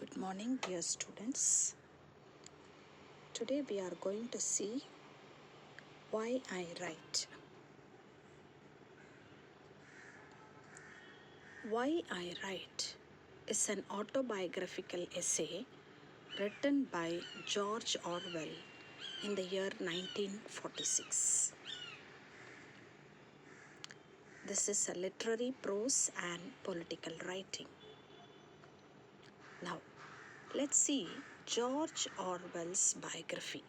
Good morning, dear students. Today we are going to see why I write. Why I Write is an autobiographical essay written by George Orwell in the year 1946. This is a literary prose and political writing. Now, let's see George Orwell's biography.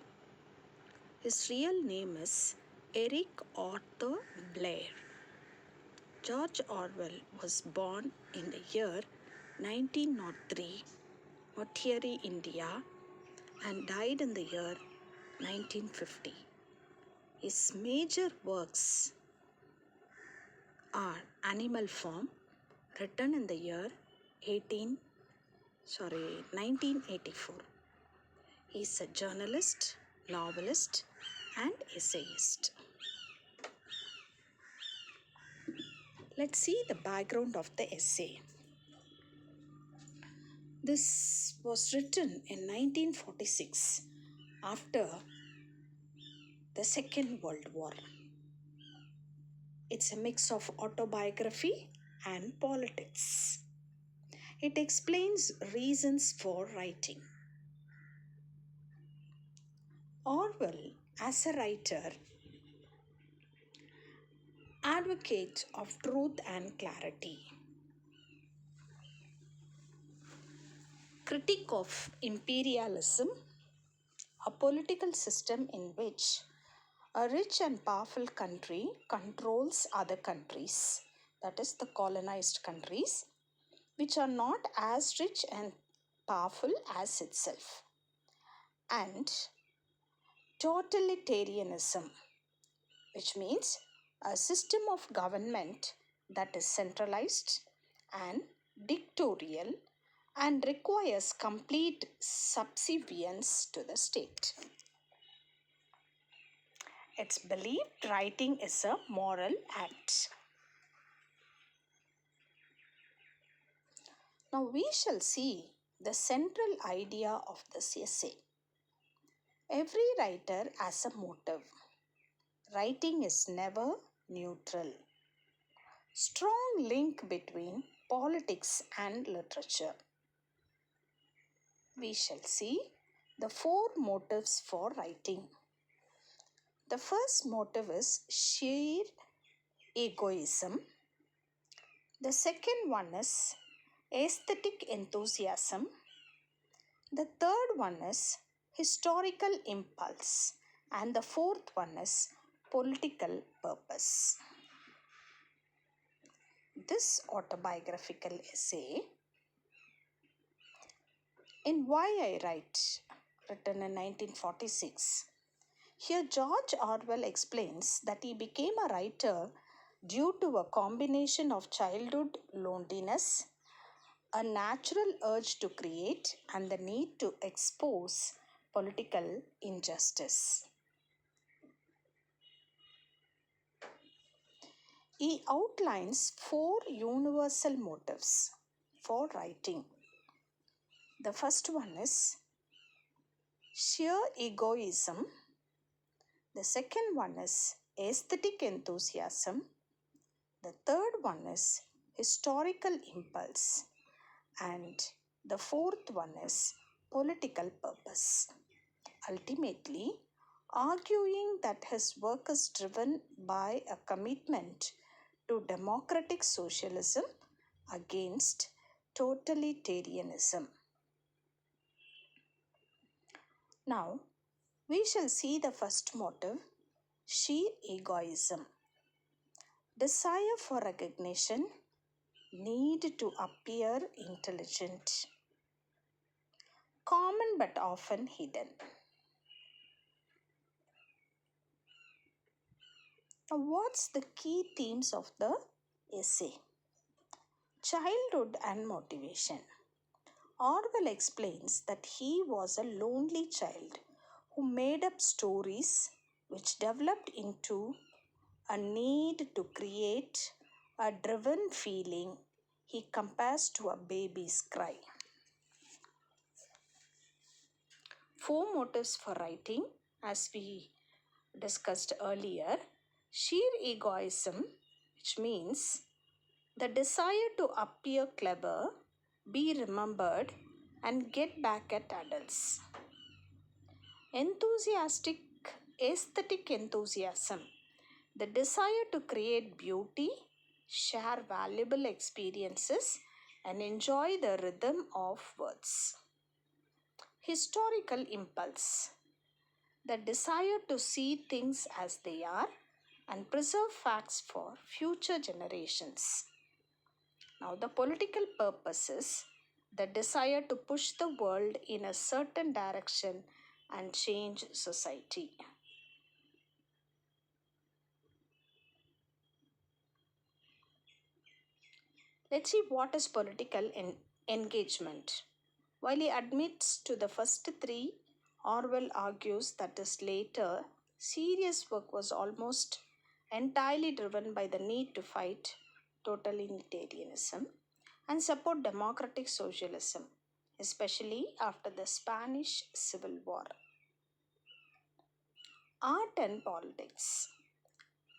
His real name is Eric Arthur Blair. George Orwell was born in the year 1903, Mottieri, India, and died in the year 1950. His major works are Animal Farm, written in the year 1984. He is a journalist, novelist, and essayist. Let's see the background of the essay. This was written in 1946 after the Second World War. It's a mix of autobiography and politics. It explains reasons for writing. Orwell, as a writer, advocate of truth and clarity. Critique of imperialism, a political system in which a rich and powerful country controls other countries, that is, the colonized countries, which are not as rich and powerful as itself. And totalitarianism, which means a system of government that is centralized and dictatorial and requires complete subservience to the state. It's believed writing is a moral act. Now we shall see the central idea of this essay. Every writer has a motive. Writing is never neutral. Strong link between politics and literature. We shall see the four motives for writing. The first motive is sheer egoism. The second one is aesthetic enthusiasm. The third one is historical impulse. And the fourth one is political purpose. This autobiographical essay in Why I Write, written in 1946, here George Orwell explains that he became a writer due to a combination of childhood loneliness, a natural urge to create, and the need to expose political injustice. He outlines four universal motives for writing. The first one is sheer egoism. The second one is aesthetic enthusiasm. The third one is historical impulse. And the fourth one is political purpose. Ultimately, arguing that his work is driven by a commitment to democratic socialism against totalitarianism. Now, we shall see the first motive, sheer egoism. Desire for recognition, need to appear intelligent. Common but often hidden. Now, what's the key themes of the essay? Childhood and motivation. Orwell explains that he was a lonely child who made up stories which developed into a need to create a driven feeling he compares to a baby's cry. Four motives for writing, as we discussed earlier: sheer egoism, which means the desire to appear clever, be remembered, and get back at adults. Enthusiastic, aesthetic enthusiasm, the desire to create beauty, share valuable experiences, and enjoy the rhythm of words. Historical impulse, the desire to see things as they are and preserve facts for future generations. Now, the political purposes, the desire to push the world in a certain direction and change society. Let's see what is political engagement. While he admits to the first three, Orwell argues that his later serious work was almost entirely driven by the need to fight totalitarianism and support democratic socialism, especially after the Spanish Civil War. Art and politics.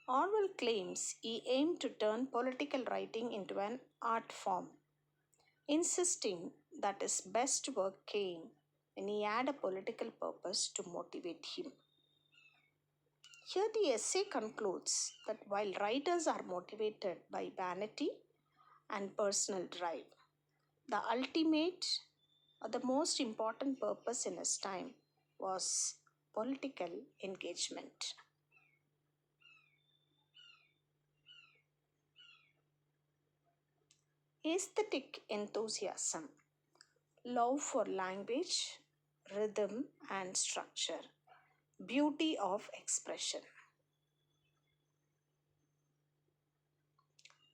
Orwell claims he aimed to turn political writing into an art form, insisting that his best work came when he had a political purpose to motivate him. Here, the essay concludes that while writers are motivated by vanity and personal drive, the ultimate or the most important purpose in his time was political engagement. Aesthetic enthusiasm, love for language, rhythm, and structure, beauty of expression.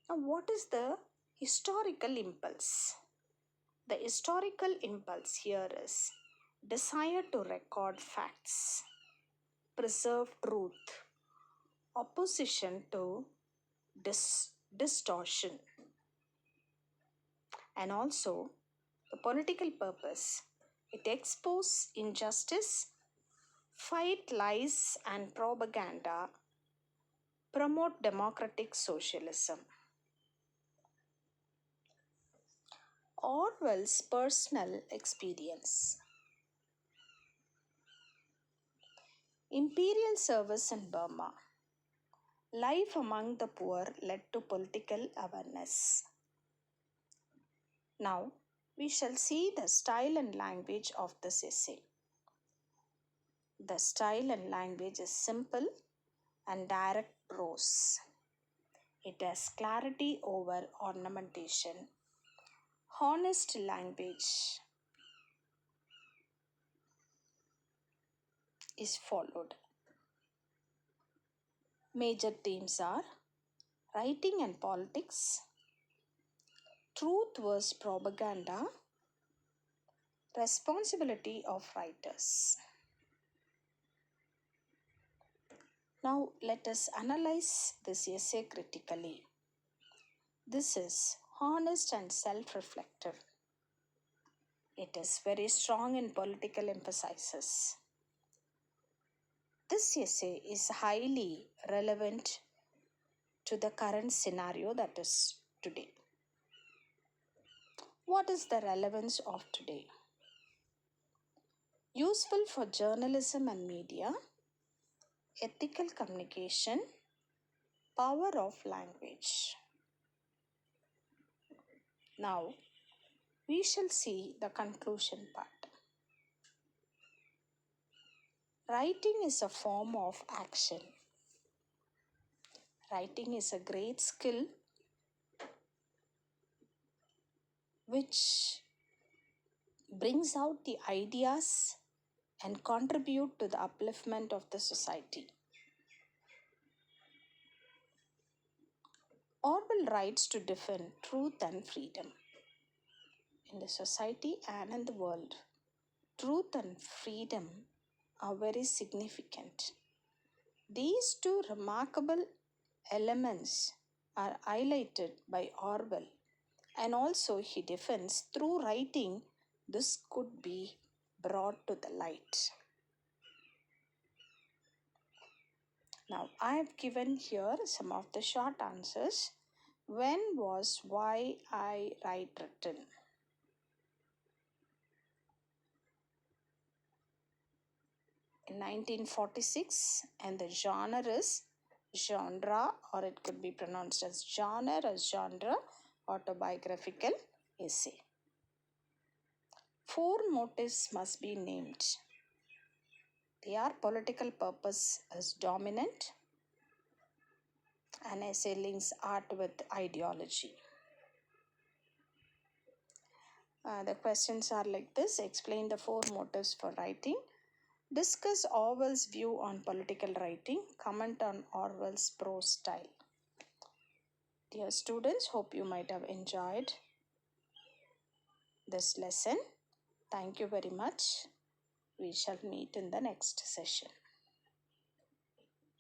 Now, what is the historical impulse? The historical impulse here is desire to record facts, preserve truth, opposition to distortion, and also the political purpose. It exposes injustice, fight lies and propaganda, promote democratic socialism. Orwell's personal experience. Imperial service in Burma. Life among the poor led to political awareness. Now, we shall see the style and language of this essay. The style and language is simple and direct prose. It has clarity over ornamentation. Honest language is followed. Major themes are writing and politics, truth versus propaganda, responsibility of writers. Now let us analyze this essay critically. This is honest and self-reflective. It is very strong in political emphasis. This essay is highly relevant to the current scenario, that is today. What is the relevance of today? Useful for journalism and media, ethical communication, power of language. Now, we shall see the conclusion part. Writing is a form of action. Writing is a great skill which brings out the ideas and contribute to the upliftment of the society. Orwell writes to defend truth and freedom in the society and in the world. Truth and freedom are very significant. These two remarkable elements are highlighted by Orwell, and also he defends through writing this could be brought to the light. Now, I have given here some of the short answers. When was Why I Write written? In 1946, and the genre is genre, or it could be pronounced as genre or genre, autobiographical essay. Four motives must be named. They are political purpose as dominant, and essay links art with ideology. The questions are like this: explain the four motives for writing, discuss Orwell's view on political writing, comment on Orwell's prose style. Dear students, hope you might have enjoyed this lesson. Thank you very much. We shall meet in the next session.